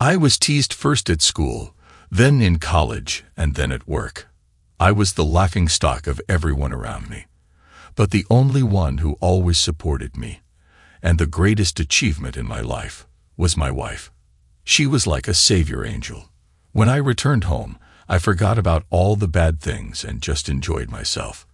I was teased first at school, then in college, and then at work. I was the laughingstock of everyone around me. But the only one who always supported me, and the greatest achievement in my life, was my wife. She was like a savior angel. When I returned home, I forgot about all the bad things and just enjoyed myself.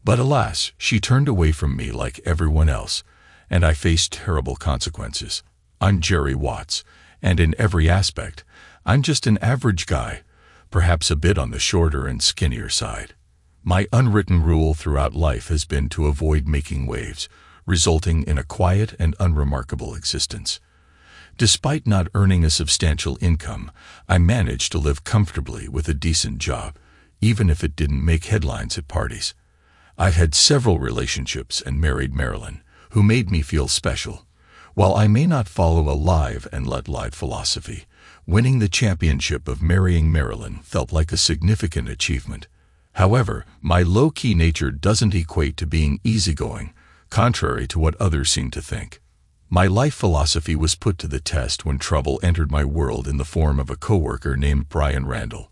But alas, she turned away from me like everyone else, and I faced terrible consequences. I'm Jerry Watts, and in every aspect, I'm just an average guy, perhaps a bit on the shorter and skinnier side. My unwritten rule throughout life has been to avoid making waves, resulting in a quiet and unremarkable existence. Despite not earning a substantial income, I managed to live comfortably with a decent job, even if it didn't make headlines at parties. I had several relationships and married Marilyn, who made me feel special. While I may not follow a live and let live philosophy, winning the championship of marrying Marilyn felt like a significant achievement. However, my low-key nature doesn't equate to being easygoing, contrary to what others seem to think. My life philosophy was put to the test when trouble entered my world in the form of a coworker named Brian Randall.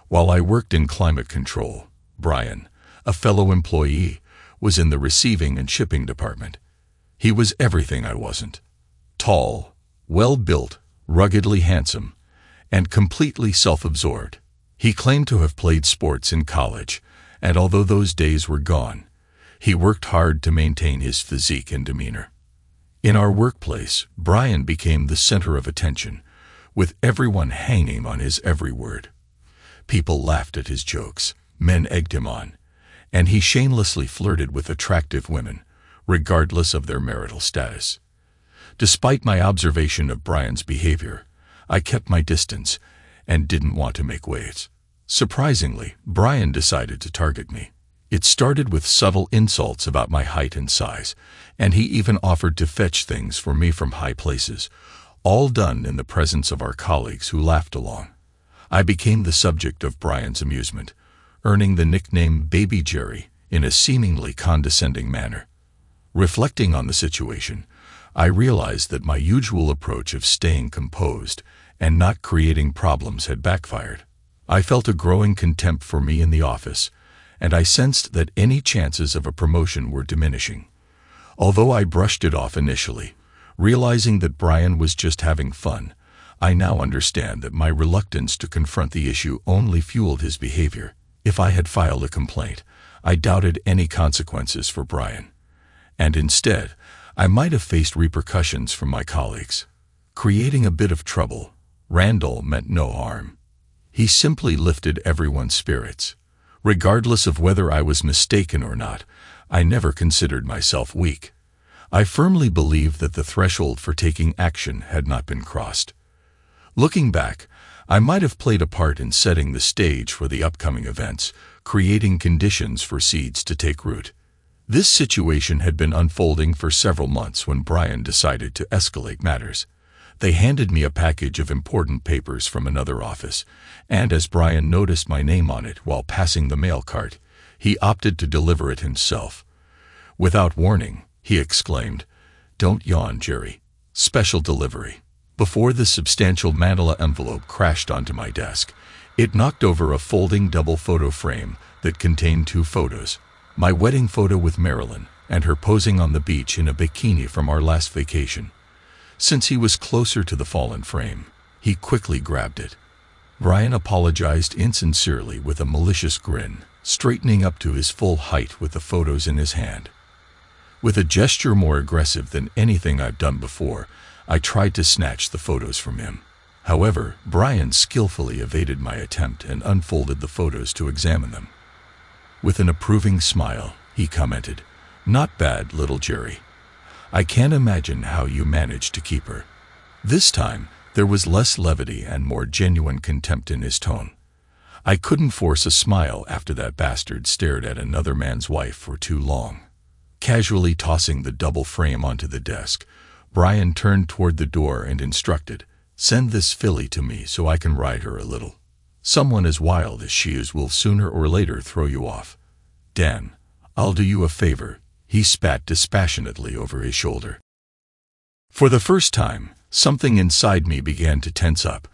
While I worked in climate control, Brian, a fellow employee, was in the receiving and shipping department. He was everything I wasn't. Tall, well-built, ruggedly handsome, and completely self-absorbed. He claimed to have played sports in college, and although those days were gone, he worked hard to maintain his physique and demeanor. In our workplace, Brian became the center of attention, with everyone hanging on his every word. People laughed at his jokes, men egged him on, and he shamelessly flirted with attractive women, regardless of their marital status. Despite my observation of Brian's behavior, I kept my distance and didn't want to make waves. Surprisingly, Brian decided to target me. It started with subtle insults about my height and size, and he even offered to fetch things for me from high places, all done in the presence of our colleagues who laughed along. I became the subject of Brian's amusement, earning the nickname Baby Jerry in a seemingly condescending manner. Reflecting on the situation, I realized that my usual approach of staying composed and not creating problems had backfired. I felt a growing contempt for me in the office, and I sensed that any chances of a promotion were diminishing. Although I brushed it off initially, realizing that Brian was just having fun, I now understand that my reluctance to confront the issue only fueled his behavior. If I had filed a complaint, I doubted any consequences for Brian, and instead, I might have faced repercussions from my colleagues. Creating a bit of trouble, Randall meant no harm. He simply lifted everyone's spirits. Regardless of whether I was mistaken or not, I never considered myself weak. I firmly believed that the threshold for taking action had not been crossed. Looking back, I might have played a part in setting the stage for the upcoming events, creating conditions for seeds to take root. This situation had been unfolding for several months when Brian decided to escalate matters. They handed me a package of important papers from another office, and as Brian noticed my name on it while passing the mail cart, he opted to deliver it himself. Without warning, he exclaimed, "Don't yawn, Jerry. Special delivery." Before the substantial manila envelope crashed onto my desk, it knocked over a folding double photo frame that contained 2 photos. My wedding photo with Marilyn, and her posing on the beach in a bikini from our last vacation. Since he was closer to the fallen frame, he quickly grabbed it. Brian apologized insincerely with a malicious grin, straightening up to his full height with the photos in his hand. With a gesture more aggressive than anything I've done before, I tried to snatch the photos from him. However, Brian skillfully evaded my attempt and unfolded the photos to examine them. With an approving smile, he commented, "Not bad, little Jerry. I can't imagine how you managed to keep her." This time, there was less levity and more genuine contempt in his tone. I couldn't force a smile after that bastard stared at another man's wife for too long. Casually tossing the double frame onto the desk, Brian turned toward the door and instructed, "Send this filly to me so I can ride her a little. Someone as wild as she is will sooner or later throw you off. Dan, I'll do you a favor." He spat dispassionately over his shoulder. For the first time, something inside me began to tense up,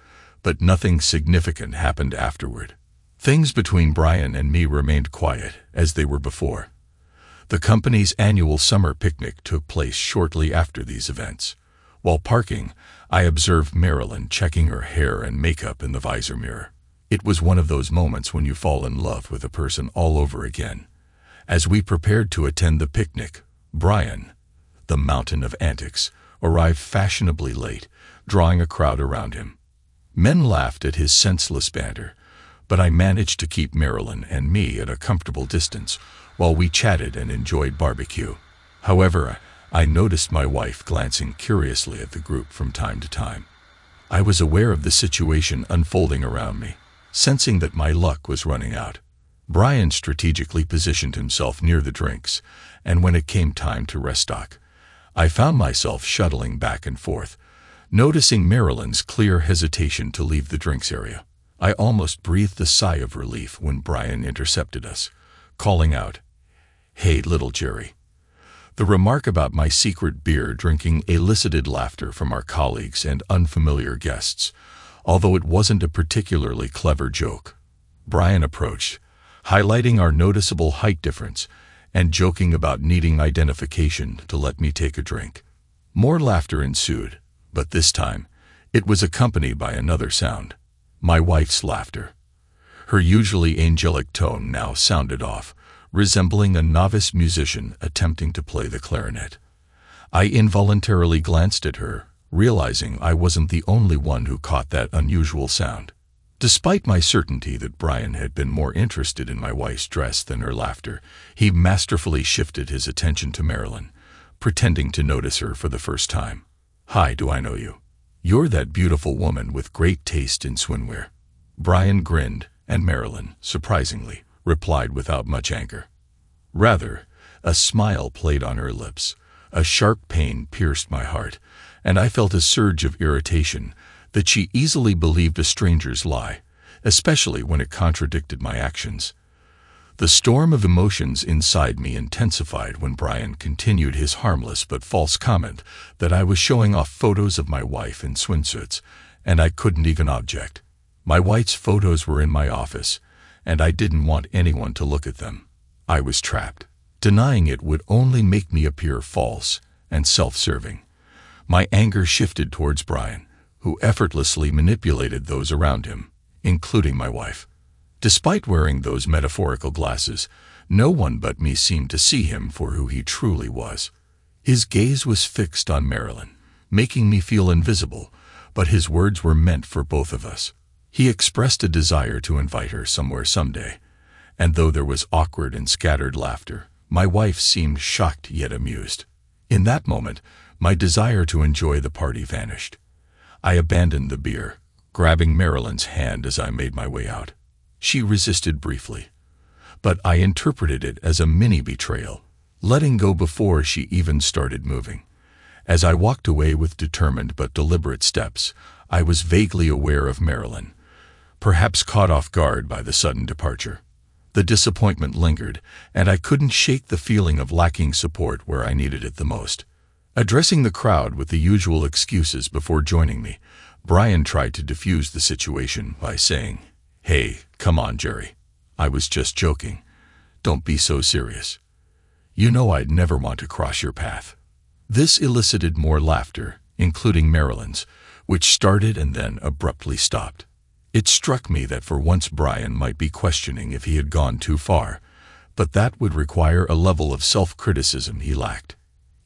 but nothing significant happened afterward. Things between Brian and me remained quiet, as they were before. The company's annual summer picnic took place shortly after these events. While parking, I observed Marilyn checking her hair and makeup in the visor mirror. It was one of those moments when you fall in love with a person all over again. As we prepared to attend the picnic, Brian, the mountain of antics, arrived fashionably late, drawing a crowd around him. Men laughed at his senseless banter, but I managed to keep Marilyn and me at a comfortable distance while we chatted and enjoyed barbecue. However, I noticed my wife glancing curiously at the group from time to time. I was aware of the situation unfolding around me, sensing that my luck was running out. Brian strategically positioned himself near the drinks, and when it came time to restock, I found myself shuttling back and forth, noticing Marilyn's clear hesitation to leave the drinks area. I almost breathed a sigh of relief when Brian intercepted us, calling out, "Hey, little Jerry." The remark about my secret beer drinking elicited laughter from our colleagues and unfamiliar guests, although it wasn't a particularly clever joke. Brian approached, highlighting our noticeable height difference and joking about needing identification to let me take a drink. More laughter ensued, but this time, it was accompanied by another sound: my wife's laughter. Her usually angelic tone now sounded off, resembling a novice musician attempting to play the clarinet. I involuntarily glanced at her, realizing I wasn't the only one who caught that unusual sound. Despite my certainty that Brian had been more interested in my wife's dress than her laughter, he masterfully shifted his attention to Marilyn, pretending to notice her for the first time. "Hi, do I know you? You're that beautiful woman with great taste in swimwear." Brian grinned, and Marilyn, surprisingly, replied without much anger. Rather, a smile played on her lips. A sharp pain pierced my heart, and I felt a surge of irritation that she easily believed a stranger's lie, especially when it contradicted my actions. The storm of emotions inside me intensified when Brian continued his harmless but false comment that I was showing off photos of my wife in swimsuits, and I couldn't even object. My wife's photos were in my office, and I didn't want anyone to look at them. I was trapped. Denying it would only make me appear false and self-serving. My anger shifted towards Brian, who effortlessly manipulated those around him, including my wife. Despite wearing those metaphorical glasses, no one but me seemed to see him for who he truly was. His gaze was fixed on Marilyn, making me feel invisible, but his words were meant for both of us. He expressed a desire to invite her somewhere someday, and though there was awkward and scattered laughter, my wife seemed shocked yet amused. In that moment, my desire to enjoy the party vanished. I abandoned the beer, grabbing Marilyn's hand as I made my way out. She resisted briefly, but I interpreted it as a mini-betrayal, letting go before she even started moving. As I walked away with determined but deliberate steps, I was vaguely aware of Marilyn, perhaps caught off guard by the sudden departure. The disappointment lingered, and I couldn't shake the feeling of lacking support where I needed it the most. Addressing the crowd with the usual excuses before joining me, Brian tried to defuse the situation by saying, "Hey, come on, Jerry. I was just joking. Don't be so serious. You know I'd never want to cross your path." This elicited more laughter, including Marilyn's, which started and then abruptly stopped. It struck me that for once Brian might be questioning if he had gone too far, but that would require a level of self-criticism he lacked.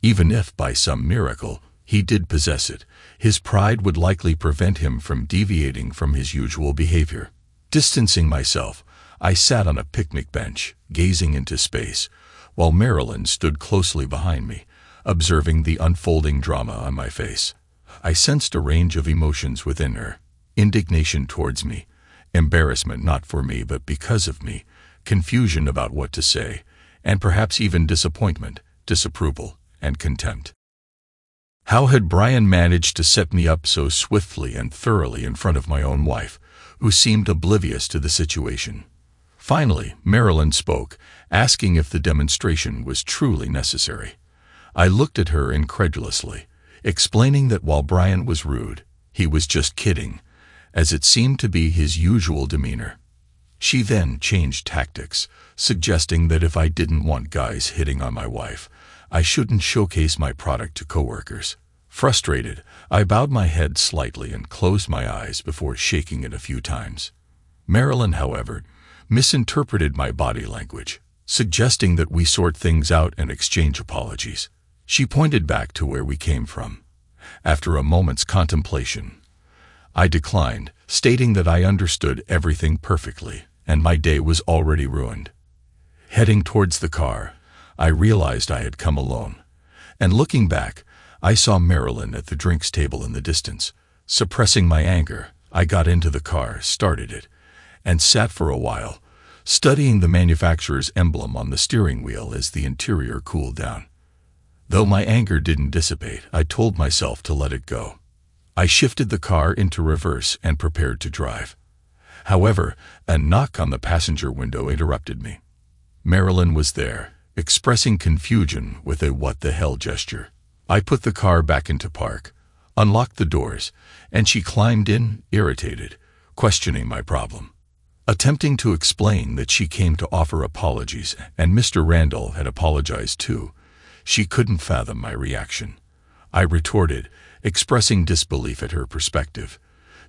Even if, by some miracle, he did possess it, his pride would likely prevent him from deviating from his usual behavior. Distancing myself, I sat on a picnic bench, gazing into space, while Marilyn stood closely behind me, observing the unfolding drama on my face. I sensed a range of emotions within her: indignation towards me, embarrassment not for me but because of me, confusion about what to say, and perhaps even disappointment, disapproval, and contempt. How had Brian managed to set me up so swiftly and thoroughly in front of my own wife, who seemed oblivious to the situation? Finally, Marilyn spoke, asking if the demonstration was truly necessary. I looked at her incredulously, explaining that while Brian was rude, he was just kidding, as it seemed to be his usual demeanor. She then changed tactics, suggesting that if I didn't want guys hitting on my wife, I shouldn't showcase my product to coworkers. Frustrated, I bowed my head slightly and closed my eyes before shaking it a few times. Marilyn, however, misinterpreted my body language, suggesting that we sort things out and exchange apologies. She pointed back to where we came from. After a moment's contemplation, I declined, stating that I understood everything perfectly, and my day was already ruined. Heading towards the car, I realized I had come alone, and looking back, I saw Marilyn at the drinks table in the distance. Suppressing my anger, I got into the car, started it, and sat for a while, studying the manufacturer's emblem on the steering wheel as the interior cooled down. Though my anger didn't dissipate, I told myself to let it go. I shifted the car into reverse and prepared to drive. However, a knock on the passenger window interrupted me. Marilyn was there, expressing confusion with a "what the hell" gesture. I put the car back into park, unlocked the doors, and she climbed in, irritated, questioning my problem. Attempting to explain that she came to offer apologies and Mr. Randall had apologized too, she couldn't fathom my reaction. I retorted, expressing disbelief at her perspective,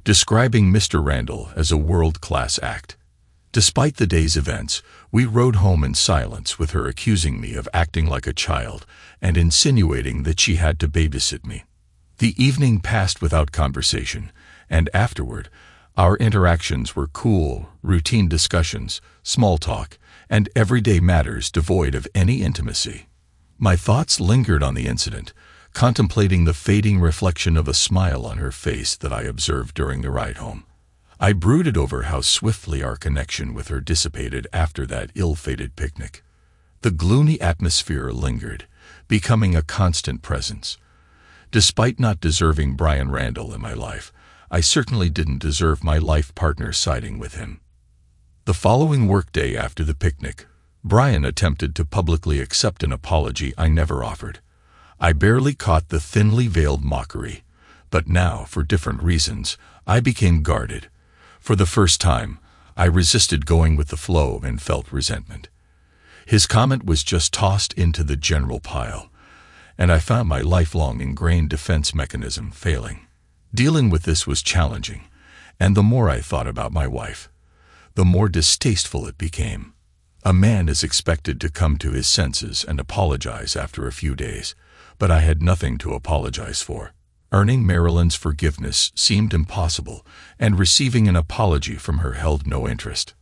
describing Mr. Randall as a world-class act. Despite the day's events, we rode home in silence, with her accusing me of acting like a child and insinuating that she had to babysit me. The evening passed without conversation, and afterward, our interactions were cool, routine discussions, small talk, and everyday matters devoid of any intimacy. My thoughts lingered on the incident, contemplating the fading reflection of a smile on her face that I observed during the ride home. I brooded over how swiftly our connection with her dissipated after that ill-fated picnic. The gloomy atmosphere lingered, becoming a constant presence. Despite not deserving Brian Randall in my life, I certainly didn't deserve my life partner siding with him. The following workday after the picnic, Brian attempted to publicly accept an apology I never offered. I barely caught the thinly veiled mockery, but now, for different reasons, I became guarded. For the first time, I resisted going with the flow and felt resentment. His comment was just tossed into the general pile, and I found my lifelong ingrained defense mechanism failing. Dealing with this was challenging, and the more I thought about my wife, the more distasteful it became. A man is expected to come to his senses and apologize after a few days, but I had nothing to apologize for. Earning Marilyn's forgiveness seemed impossible, and receiving an apology from her held no interest.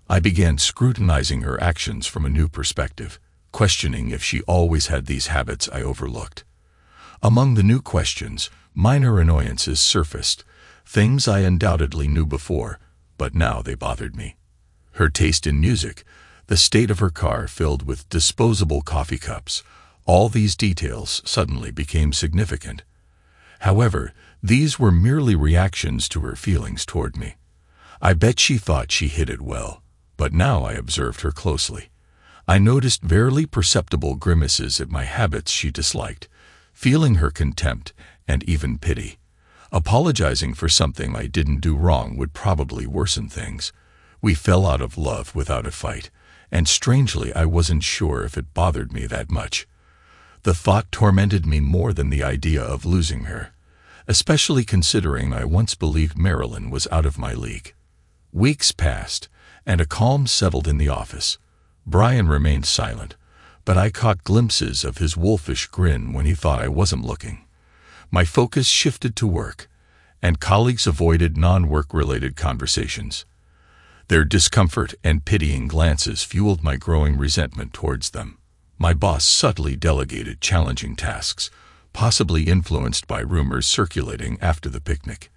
I began scrutinizing her actions from a new perspective, questioning if she always had these habits I overlooked. Among the new questions, minor annoyances surfaced, things I undoubtedly knew before, but now they bothered me. Her taste in music, the state of her car filled with disposable coffee cups, all these details suddenly became significant. However, these were merely reactions to her feelings toward me. I bet she thought she hid it well, but now I observed her closely. I noticed barely perceptible grimaces at my habits she disliked, feeling her contempt and even pity. Apologizing for something I didn't do wrong would probably worsen things. We fell out of love without a fight, and strangely I wasn't sure if it bothered me that much. The thought tormented me more than the idea of losing her, especially considering I once believed Marilyn was out of my league. Weeks passed, and a calm settled in the office. Brian remained silent, but I caught glimpses of his wolfish grin when he thought I wasn't looking. My focus shifted to work, and colleagues avoided non-work-related conversations. Their discomfort and pitying glances fueled my growing resentment towards them. My boss subtly delegated challenging tasks, possibly influenced by rumors circulating after the picnic.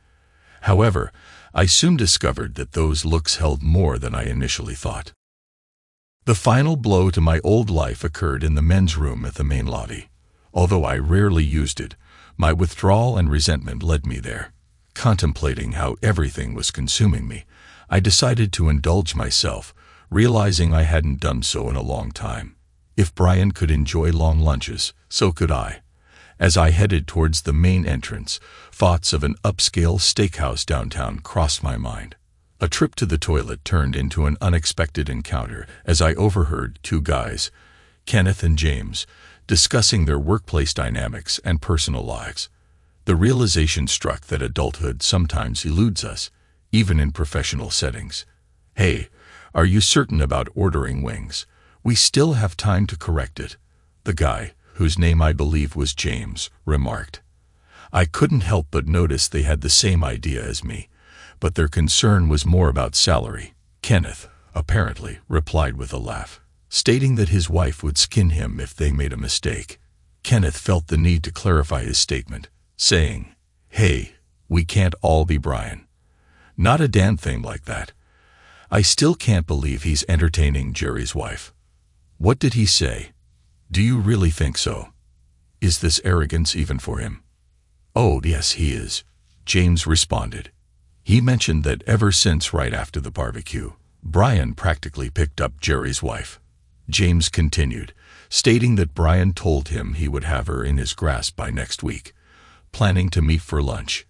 However, I soon discovered that those looks held more than I initially thought. The final blow to my old life occurred in the men's room at the main lobby. Although I rarely used it, my withdrawal and resentment led me there. Contemplating how everything was consuming me, I decided to indulge myself, realizing I hadn't done so in a long time. If Brian could enjoy long lunches, so could I. As I headed towards the main entrance, thoughts of an upscale steakhouse downtown crossed my mind. A trip to the toilet turned into an unexpected encounter as I overheard two guys, Kenneth and James, discussing their workplace dynamics and personal lives. The realization struck that adulthood sometimes eludes us, even in professional settings. "Hey, are you certain about ordering wings? We still have time to correct it," the guy, whose name I believe was James, remarked. I couldn't help but notice they had the same idea as me, but their concern was more about salary. Kenneth, apparently, replied with a laugh, stating that his wife would skin him if they made a mistake. Kenneth felt the need to clarify his statement, saying, "Hey, we can't all be Brian. Not a damn thing like that. I still can't believe he's entertaining Jerry's wife." "What did he say? Do you really think so? Is this arrogance even for him?" "Oh, yes, he is," James responded. "He mentioned that ever since right after the barbecue, Brian practically picked up Jerry's wife." James continued, stating that Brian told him he would have her in his grasp by next week, planning to meet for lunch.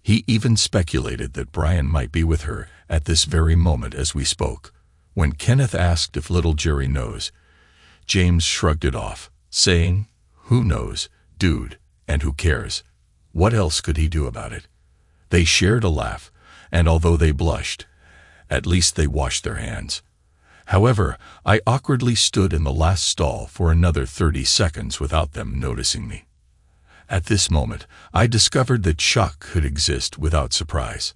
He even speculated that Brian might be with her at this very moment as we spoke. When Kenneth asked if little Jerry knows, James shrugged it off, saying, "Who knows, dude, and who cares? What else could he do about it?" They shared a laugh, and although they blushed, at least they washed their hands. However, I awkwardly stood in the last stall for another 30 seconds without them noticing me. At this moment, I discovered that shock could exist without surprise.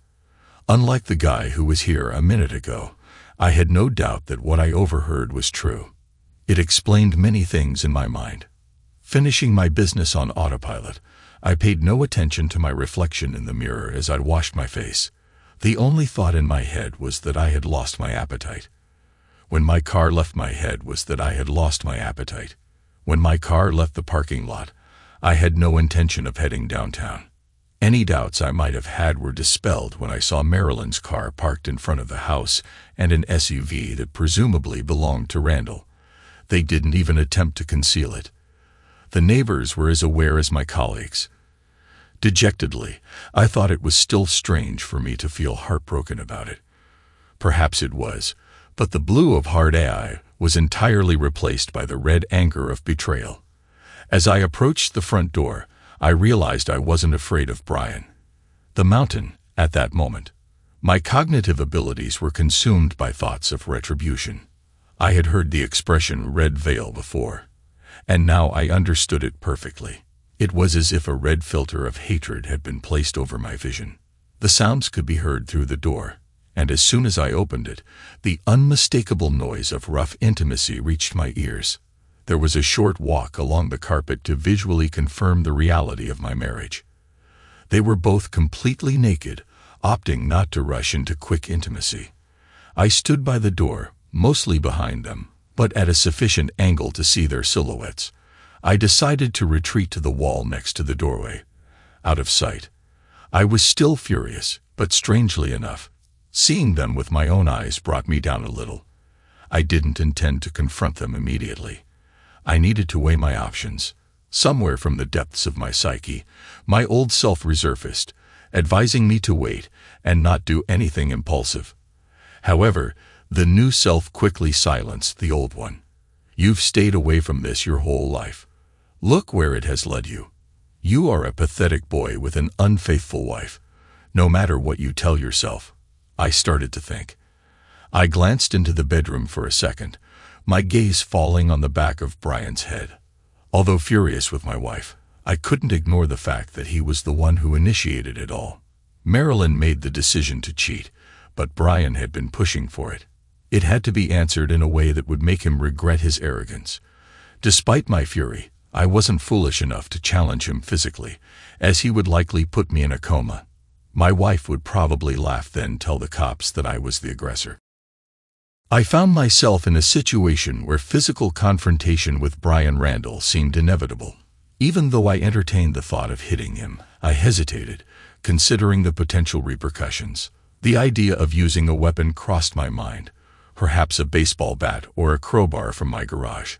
Unlike the guy who was here a minute ago, I had no doubt that what I overheard was true. It explained many things in my mind. Finishing my business on autopilot, I paid no attention to my reflection in the mirror as I washed my face. The only thought in my head was that I had lost my appetite. When my car left my head was that I had lost my appetite. When my car left the parking lot, I had no intention of heading downtown. Any doubts I might have had were dispelled when I saw Marilyn's car parked in front of the house and an SUV that presumably belonged to Randall. They didn't even attempt to conceal it. The neighbors were as aware as my colleagues. Dejectedly, I thought it was still strange for me to feel heartbroken about it. Perhaps it was, but the blue of hard AI was entirely replaced by the red anger of betrayal. As I approached the front door, I realized I wasn't afraid of Brian. The mountain, at that moment. My cognitive abilities were consumed by thoughts of retribution. I had heard the expression red veil before, and now I understood it perfectly. It was as if a red filter of hatred had been placed over my vision. The sounds could be heard through the door, and as soon as I opened it, the unmistakable noise of rough intimacy reached my ears. There was a short walk along the carpet to visually confirm the reality of my marriage. They were both completely naked, opting not to rush into quick intimacy. I stood by the door, mostly behind them, but at a sufficient angle to see their silhouettes. I decided to retreat to the wall next to the doorway, out of sight. I was still furious, but strangely enough, seeing them with my own eyes brought me down a little. I didn't intend to confront them immediately. I needed to weigh my options. Somewhere from the depths of my psyche, my old self resurfaced, advising me to wait and not do anything impulsive. However, the new self quickly silenced the old one. "You've stayed away from this your whole life. Look where it has led you. You are a pathetic boy with an unfaithful wife, no matter what you tell yourself," I started to think. I glanced into the bedroom for a second, my gaze falling on the back of Brian's head. Although furious with my wife, I couldn't ignore the fact that he was the one who initiated it all. Marilyn made the decision to cheat, but Brian had been pushing for it. It had to be answered in a way that would make him regret his arrogance. Despite my fury, I wasn't foolish enough to challenge him physically, as he would likely put me in a coma. My wife would probably laugh then tell the cops that I was the aggressor. I found myself in a situation where physical confrontation with Brian Randall seemed inevitable. Even though I entertained the thought of hitting him, I hesitated, considering the potential repercussions. The idea of using a weapon crossed my mind, perhaps a baseball bat or a crowbar from my garage.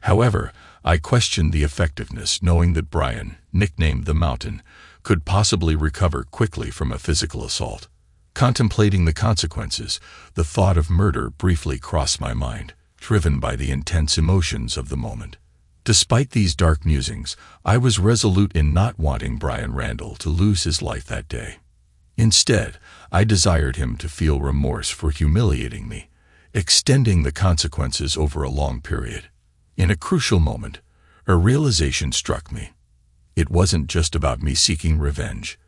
However, I questioned the effectiveness, knowing that Brian, nicknamed the Mountain, could possibly recover quickly from a physical assault. Contemplating the consequences, the thought of murder briefly crossed my mind, driven by the intense emotions of the moment. Despite these dark musings, I was resolute in not wanting Brian Randall to lose his life that day. Instead, I desired him to feel remorse for humiliating me, extending the consequences over a long period. In a crucial moment, a realization struck me. It wasn't just about me seeking revenge.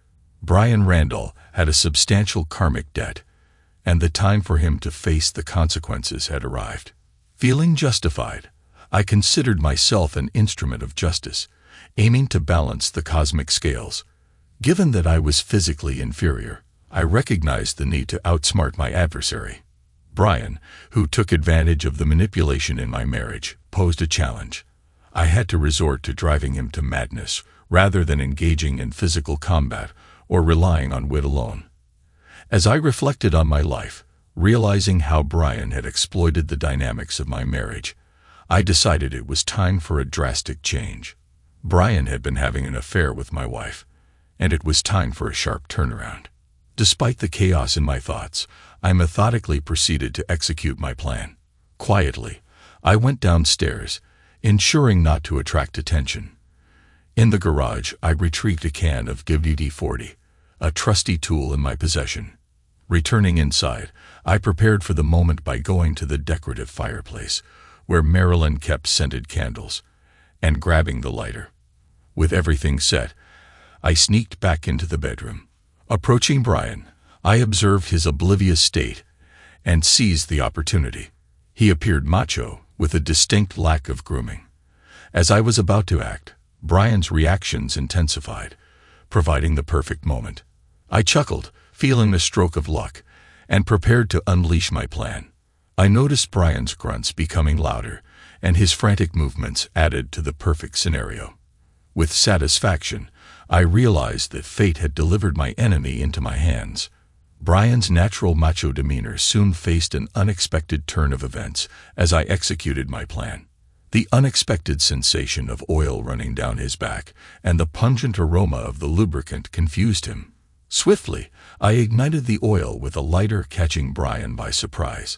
Brian Randall had a substantial karmic debt, and the time for him to face the consequences had arrived. Feeling justified, I considered myself an instrument of justice, aiming to balance the cosmic scales. Given that I was physically inferior, I recognized the need to outsmart my adversary. Brian, who took advantage of the manipulation in my marriage, posed a challenge. I had to resort to driving him to madness rather than engaging in physical combat or relying on wit alone. As I reflected on my life, realizing how Brian had exploited the dynamics of my marriage, I decided it was time for a drastic change. Brian had been having an affair with my wife, and it was time for a sharp turnaround. Despite the chaos in my thoughts, I methodically proceeded to execute my plan. Quietly, I went downstairs, ensuring not to attract attention. In the garage, I retrieved a can of WD-40, a trusty tool in my possession. Returning inside, I prepared for the moment by going to the decorative fireplace, where Marilyn kept scented candles, and grabbing the lighter. With everything set, I sneaked back into the bedroom. Approaching Brian, I observed his oblivious state and seized the opportunity. He appeared macho, with a distinct lack of grooming. As I was about to act, Brian's reactions intensified, providing the perfect moment. I chuckled, feeling a stroke of luck, and prepared to unleash my plan. I noticed Brian's grunts becoming louder, and his frantic movements added to the perfect scenario. With satisfaction, I realized that fate had delivered my enemy into my hands. Brian's natural macho demeanor soon faced an unexpected turn of events as I executed my plan. The unexpected sensation of oil running down his back and the pungent aroma of the lubricant confused him. Swiftly, I ignited the oil with a lighter, catching Brian by surprise.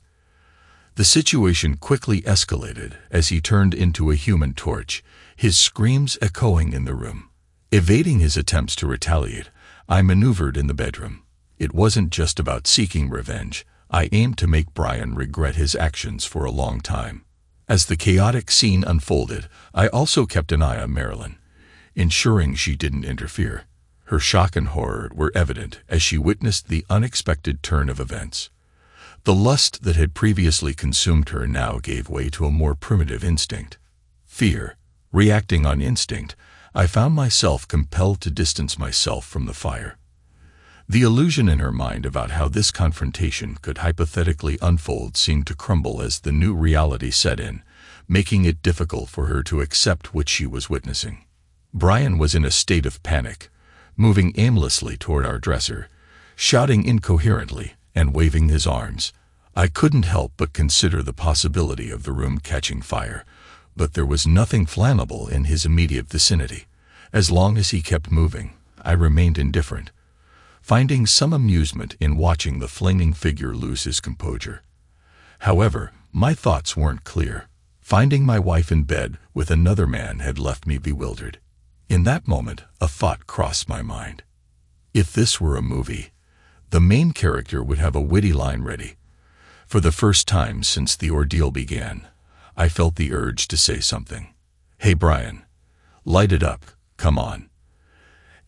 The situation quickly escalated as he turned into a human torch, his screams echoing in the room. Evading his attempts to retaliate, I maneuvered in the bedroom. It wasn't just about seeking revenge. I aimed to make Brian regret his actions for a long time. As the chaotic scene unfolded, I also kept an eye on Marilyn, ensuring she didn't interfere. Her shock and horror were evident as she witnessed the unexpected turn of events. The lust that had previously consumed her now gave way to a more primitive instinct. Fear. Reacting on instinct, I found myself compelled to distance myself from the fire. The illusion in her mind about how this confrontation could hypothetically unfold seemed to crumble as the new reality set in, making it difficult for her to accept what she was witnessing. Brian was in a state of panic, moving aimlessly toward our dresser, shouting incoherently and waving his arms. I couldn't help but consider the possibility of the room catching fire, but there was nothing flammable in his immediate vicinity. As long as he kept moving, I remained indifferent, finding some amusement in watching the flaming figure lose his composure. However, my thoughts weren't clear. Finding my wife in bed with another man had left me bewildered. In that moment, a thought crossed my mind. If this were a movie, the main character would have a witty line ready. For the first time since the ordeal began, I felt the urge to say something. "Hey Brian, light it up, come on."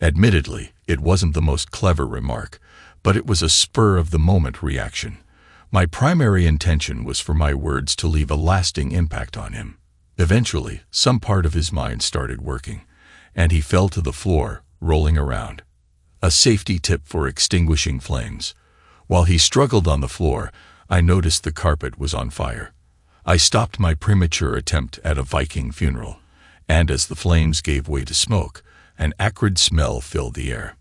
Admittedly, it wasn't the most clever remark, but it was a spur-of-the-moment reaction. My primary intention was for my words to leave a lasting impact on him. Eventually, some part of his mind started working, and he fell to the floor, rolling around. A safety tip for extinguishing flames. While he struggled on the floor, I noticed the carpet was on fire. I stopped my premature attempt at a Viking funeral, and as the flames gave way to smoke, an acrid smell filled the air.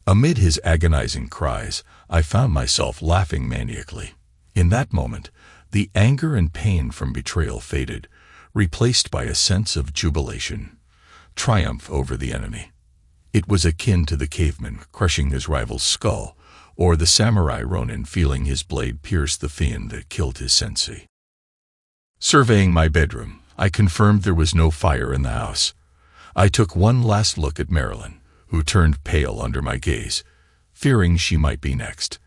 Amid his agonizing cries, I found myself laughing maniacally. In that moment, the anger and pain from betrayal faded, replaced by a sense of jubilation, triumph over the enemy. It was akin to the caveman crushing his rival's skull, or the samurai ronin feeling his blade pierce the fiend that killed his sensei. Surveying my bedroom, I confirmed there was no fire in the house. I took one last look at Marilyn, who turned pale under my gaze, fearing she might be next.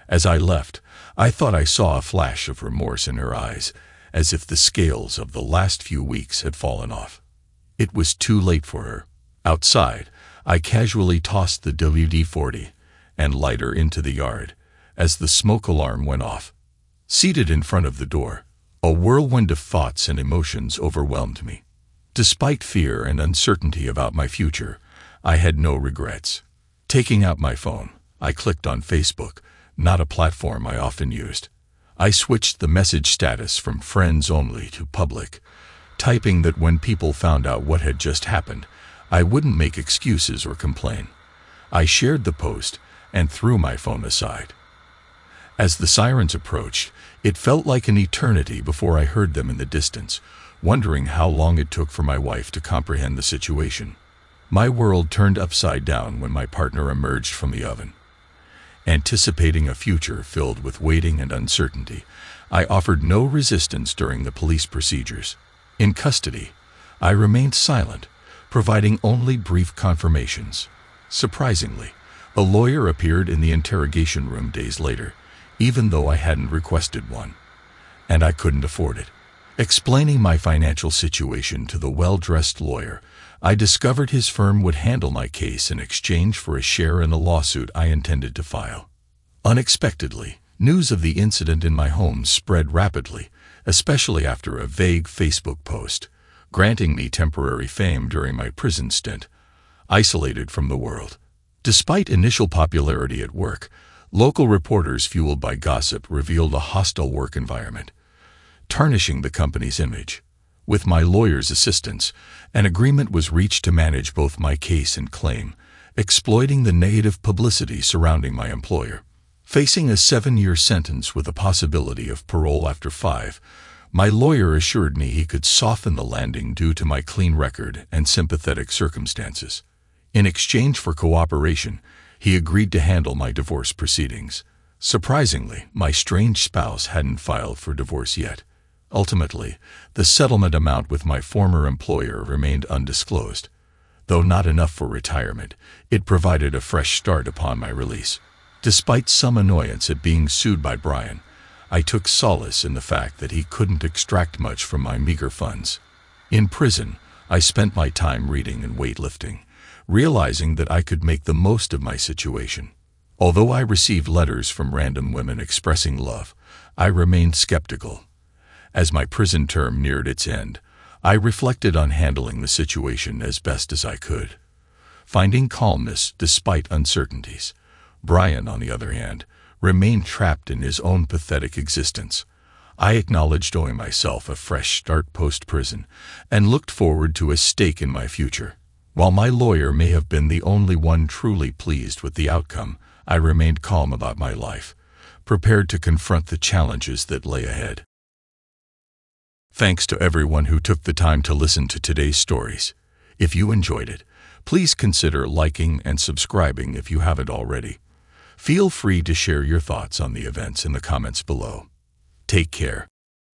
As I left, I thought I saw a flash of remorse in her eyes, as if the scales of the last few weeks had fallen off. It was too late for her. Outside, I casually tossed the WD-40 and lighter into the yard as the smoke alarm went off. Seated in front of the door, a whirlwind of thoughts and emotions overwhelmed me. Despite fear and uncertainty about my future, I had no regrets. Taking out my phone, I clicked on Facebook, not a platform I often used. I switched the message status from friends only to public, typing that when people found out what had just happened, I wouldn't make excuses or complain. I shared the post and threw my phone aside. As the sirens approached, it felt like an eternity before I heard them in the distance, wondering how long it took for my wife to comprehend the situation. My world turned upside down when my partner emerged from the oven. Anticipating a future filled with waiting and uncertainty, I offered no resistance during the police procedures. In custody, I remained silent, providing only brief confirmations. Surprisingly, a lawyer appeared in the interrogation room days later, even though I hadn't requested one, and I couldn't afford it. Explaining my financial situation to the well-dressed lawyer, I discovered his firm would handle my case in exchange for a share in a lawsuit I intended to file. Unexpectedly, news of the incident in my home spread rapidly, especially after a vague Facebook post, granting me temporary fame during my prison stint, isolated from the world. Despite initial popularity at work, local reporters fueled by gossip revealed a hostile work environment, tarnishing the company's image. With my lawyer's assistance, an agreement was reached to manage both my case and claim, exploiting the negative publicity surrounding my employer. Facing a 7-year sentence with a possibility of parole after 5, my lawyer assured me he could soften the landing due to my clean record and sympathetic circumstances. In exchange for cooperation, he agreed to handle my divorce proceedings. Surprisingly, my strange spouse hadn't filed for divorce yet. Ultimately, the settlement amount with my former employer remained undisclosed. Though not enough for retirement, it provided a fresh start upon my release. Despite some annoyance at being sued by Brian, I took solace in the fact that he couldn't extract much from my meager funds. In prison, I spent my time reading and weightlifting, realizing that I could make the most of my situation. Although I received letters from random women expressing love, I remained skeptical. As my prison term neared its end, I reflected on handling the situation as best as I could, finding calmness despite uncertainties. Brian, on the other hand, remained trapped in his own pathetic existence. I acknowledged owing myself a fresh start post-prison and looked forward to a stake in my future. While my lawyer may have been the only one truly pleased with the outcome, I remained calm about my life, prepared to confront the challenges that lay ahead. Thanks to everyone who took the time to listen to today's stories. If you enjoyed it, please consider liking and subscribing if you haven't already. Feel free to share your thoughts on the events in the comments below. Take care.